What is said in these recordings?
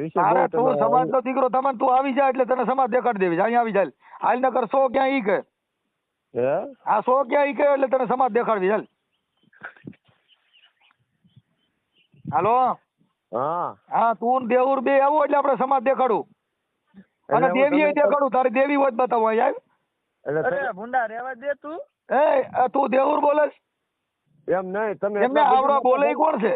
વિશે અરે બહુ તું તમે સમાજનો દીકરો તમને તું આવી જા એટલે તને સમાજ દેખાડી દેવી અહીંયા આવી જાય હાલ નકર 100 ક્યાં ઈ કે હે આ 100 ક્યાં ઈ કે એટલે તને સમાજ દેખાડવી ચાલ હાલો હા હા તું ને દેવુર બે આવો એટલે આપણે સમાજ દેખાડું અને એટલે હું દેવી તમે દેખાડું તારી દેવી હોય તો બતાવો અહીંયા એટલે અરે ભૂંડા રેવા દે તું તું દેવુર બોલે એમ નહીં તમે એમને આવડો બોલે ઈ કોણ છે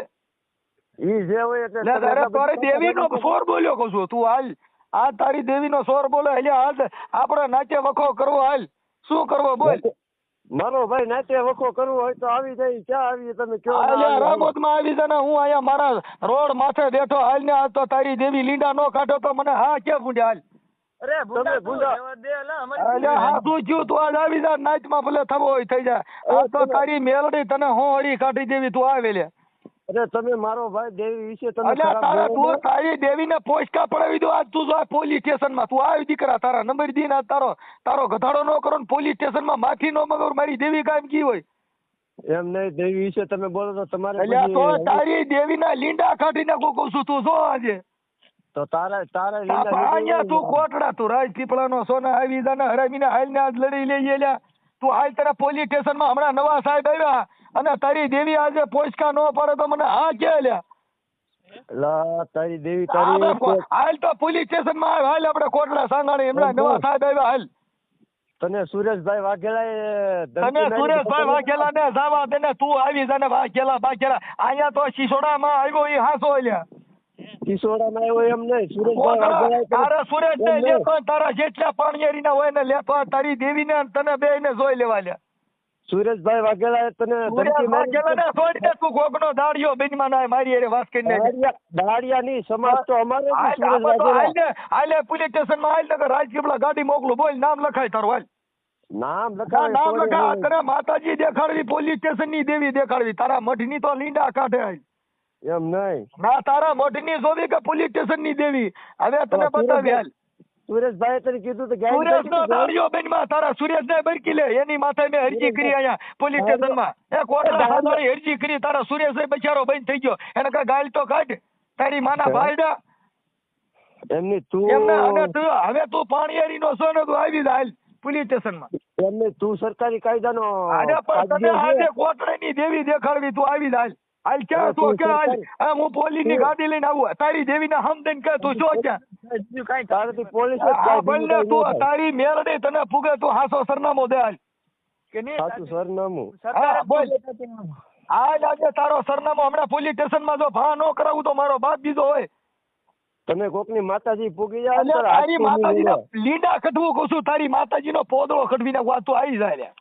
ઈ જે હોય એટલે લે તમે તારે એટલા તારી બધા દેવીનો સોર બોલ્યો કહું છું તું હાલ આ તારી દેવીનો સોર બોલે એટલે હાલ આપણે નાચે વખો કરવો હાલ શું કરવો બોલ મારો ભાઈ નાતે વખો કરવો હોય તો આવી જાય ક્યાં આવી તમે કયો ના હાલ્યા આવી? રામોદમાં આવી જાય ને હું અહીંયા મારા રોડ માથે બેઠો હાલ ને આ તો તારી દેવી લીંડા નો કાઢો તો મને હા કે ભૂંડ્યા હાલ અરે ભૂંડા તમે તું ભૂંડા. રેવા દે લા અમારી અલ્યા હા તું જ્યું તું આજ આવી જા નાચમાં ભલે થવો હોય થઈ જાય આ તો તારી મેલડી તને હું હરી કાઢી દેવી તું આવે લે અરે તમે મારો ભાઈ દેવી વિશે તમે અલ્યા ખરાબ તારા બોલો તું તારી દેવીને પોસ્ટકા પડાવી દો આજ તું જો પોલીસ સ્ટેશનમાં તું આવી દીકરા તારા નંબર દીને આજ તારો ગધાડો ન કરો ને પોલીસ સ્ટેશનમાં માફી નો મગર મારી દેવી કામ કી હોય એમ નહીં દેવી વિશે તમે બોલો તો તમારે અલ્યા તો પછી- તારી દેવીના લીંડા કાઢી નાખું કહું છું તું જો આજે તો તારા તારા અહીંયા તું કોટડા તું રાજ પીપળાનો સોના આવી જાને હરામીને હાલને આજ લડી લઈએ લ્યા તું હાલ તારા પોલીસ સ્ટેશનમાં હમણાં નવા સાહેબ આવ્યા અને તારી દેવી આજે પોચકા ન પડે તો મને હા કે લ્યા લા તારી દેવી આપણે તારી હાલ તો પોલીસ સ્ટેશનમાં હાલ આપણે કોટડા સાંગાણી હમણાં નવા સાહેબ આવ્યા હાલ તને સુરેશભાઈ વાઘેલાએ તને સુરેશભાઈ વાઘેલા ને જાવા દે ને તું આવી જાને વાઘેલા અહીંયા તો શિસોડામાં આવ્યો એ હાસો લ્યા કિશોરામાં આવ્યો એમ નહીં સુરેશભાઈ વાઘેલાએ તારા સુરેશ ને એમ નહીં. લેતો તારા જેટલા પાણીયારીના હોય ને લેતો તારી દેવીને અને તને બે ને જોઈ લેવા લ્યા સુરેશભાઈ વાઘેલાએ તને ધમકી મારી વાઘેલા ને છોડી દે તું ગોગનો દાડિયો બેનમાં ના મારી હારે વાત કરીને દાડિયાની સમાજ તો અમારે જ હાલ સુરેશ વાઘેલા. હાલે પોલીસ સ્ટેશન માં હાલ ને રાજકીય ગાડી મોકલું બોલ નામ લખાય તારું હાલ નામ નામ લખા લખાવે તને માતાજી દેખાડવી પોલીસ સ્ટેશન ની દેવી દેખાડવી તારા મઢની તો લીંડા કાઢે હાલ એમ નહીં ના તારા મઢની જોવી કે પોલીસ સ્ટેશન ની દેવી હવે તને બતાવી હાલ સુરેશભાઈ તને કીધું તો સુરેશ નો ગાડી દાડિયો બેનમાં તારા સુરેશ ને બરકી લે એની માથે મેં અરજી કરી અહીંયા પોલીસ સ્ટેશન માં એ કોટડા સાંભળી અરજી કરી તારા સુરેશ બચારો બંધ થઈ ગયો એને કઈ ગાળ તો કાઢ તારી માના ભાઈડા એમની તું એમને અને તું હવે તું પાણીયારી નો છો ને તું આવી જા હાલ પોલીસ સ્ટેશન માં એમને તું સરકારી કાયદાનો આજે પણ તને આદિ આજે છે. કોટડાની દેવી દેખાડવી તું આવી જા હાલ હાલ ક્યાં હા, તું તું કે હાલ સરકારી- હા, હું પોલીસ ની ગાડી લઈને આવું તારી દેવી ને હમ દઈને કે તું જો ક્યાં બીજું કાંઈ તારાથી પોલીસ જ આ કાંઈ બંને બીજું તું કાંઈ ન તારી મેલડી તને ફૂગે તું હાસો સરનામો દે હાલ કે નહીં થાય. સાચું સરનામું સરકારે હા, બોલ. બોલ. આજ આજે તારો સરનામો હમણાં પોલીસ સ્ટેશન માં જો ભા નો કરાવું તો મારો બાપ બીજો હોય તમે કોકની માતાજી પૂગી જાય એટલે ને તારા તારી હાથથી માતાજી નીકળે. લીંડા કઢવું કહું છું તારી માતાજી નો પોદળો કઢવી નાખવા તું આવી જાય લ્યા.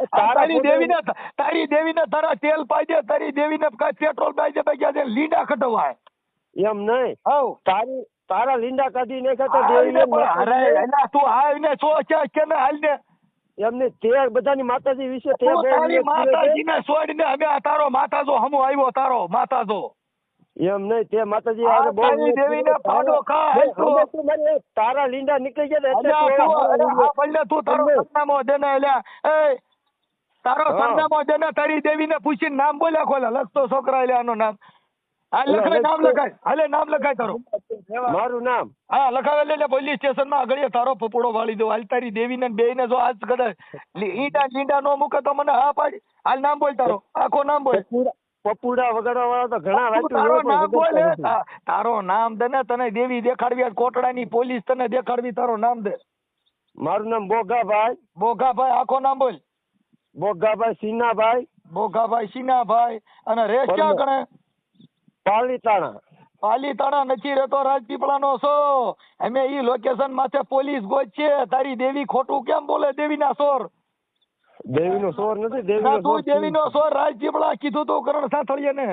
તારા તારી પોતે- દેવીને તારા તેલ પાઈ દે તારી દેવીને કાંઈ પેટ્રોલ પાઈ દે ભાઈ ક્યાં લીંડા કઢવાય એમ નહીં હવ તારા લીંડા કાઢી નાખ્યા તો દેવીએ અરે એલા તું આવીને સો કે ને હાલ ને એમને તે બધાની માતાજી વિશે તે તું બહુ તારી વિરોધ કરે છે. માતાજીને છોડીને અમે આ તારો માતાજો હમો આવ્યો તારો માતાજો એમ નહીં તે માતાજી આ હારે બહુ તારી વિરોધ દેવીને કરે. પાડો ખા, હવે તું. તું મારી તારા લીંડા નીકળી ગયા ને એટલે અલ્યા તું તું- અરે હા, હવે ભલે તું તારો એમને- સરનામો દે ને અલ્યા. એ તારો હા. સરનામો દે ને તારી દેવીને પૂછીને નામ બોલ્યા ખોલા લખતો છોકરા એટલે આનું નામ હા લખાય હવે નામ તો- લખાય હાલે નામ લખાય તારો મારું નામ હા લખાવે એટલે પોલીસ સ્ટેશન માં આગળ તારો પપુડો વાળી દો હાલ તારી દેવીને બેયને જો આજ કદાચ લીંડા નો મૂકે તો મને હા પાડી હાલ નામ બોલ તારો આખો નામ બોલ પપુડા વગાડવા વાળા તો ઘણા તું વાંચ્યું તારો છે, પણ નામ બોલ વગાડતા નથી. તારો નામ દે ને તને દેવી દેખાડવી આ કોટડાની પોલીસ તને દેખાડવી તારો નામ દે મારું નામ બોગાભાઈ બોગાભાઈ આખો નામ બોલ બોગાભાઈ સિન્હાભાઈ બોગાભાઈ સિન્હાભાઈ અને રેસ ક્યાં ગણે પાલીતાણા પાલીતાણા નથી રહેતો રાજપીપળાનો છો અમે ઈ લોકેશન માથે પોલીસ ગોજ છે તારી દેવી ખોટું કેમ બોલે દેવીના સોર દેવીનો સોર નથી ના દેવીનો તું સોર દેવીનો સોર રાજપીપળા કીધું તો કરણ સાંથળીએ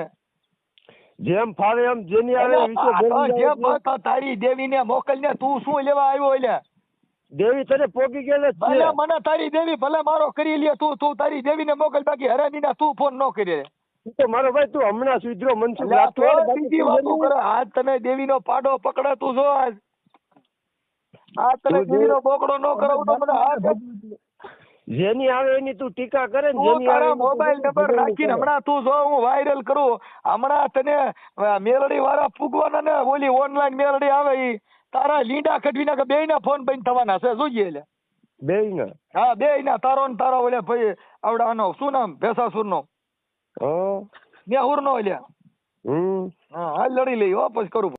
જેમ ફાવે એમ જેની આવે એ વિશે બોલી જે જાય એટલે બતા તારી દેવીને મોકલને તું શું લેવા આવ્યો એટલે દેવી તને પોગી ગયેલ જ ભલે છે મને તારી દેવી ભલે મારો કરી લે તું તારી દેવીને મોકલ બાકી હરામીના તું ફોન ન કરી તું તો મારો ભાઈ તું હમણાં સુધરો મનસુખ એટલે આ તો રાઠોડ બાકી બીજી તું વાતો જેની- કરે આજ તને દેવીનો પાડો પકડે તું જો આજ તને તું દેવીનો બોકડો ન કરાવું તો મને હાથ જેની આવે એની તું ટીકા કરે ને તું જેની આવે તારા એની તું મોબાઈલ નંબર ભૂલાવી નાખીને કરે. હમણાં તું જો હું વાયરલ કરું હમણાં તને મેલડી વાળા ફૂગવાના ને ઓલી ઓનલાઈન મેલડી આવે ઈ તારા લીંડા ખડવી નાખે બેયના ફોન બંધ થવાના છે જોઈએ એટલે બેયના. હા બેયના તારો ને તારો ઓલે ભાઈ આવડા આનો શું નામ ભેસાસુર નો હા. નેહુર નો ઓલ્યા હમ. હા હાલ લડી લઈ હો પછી કરું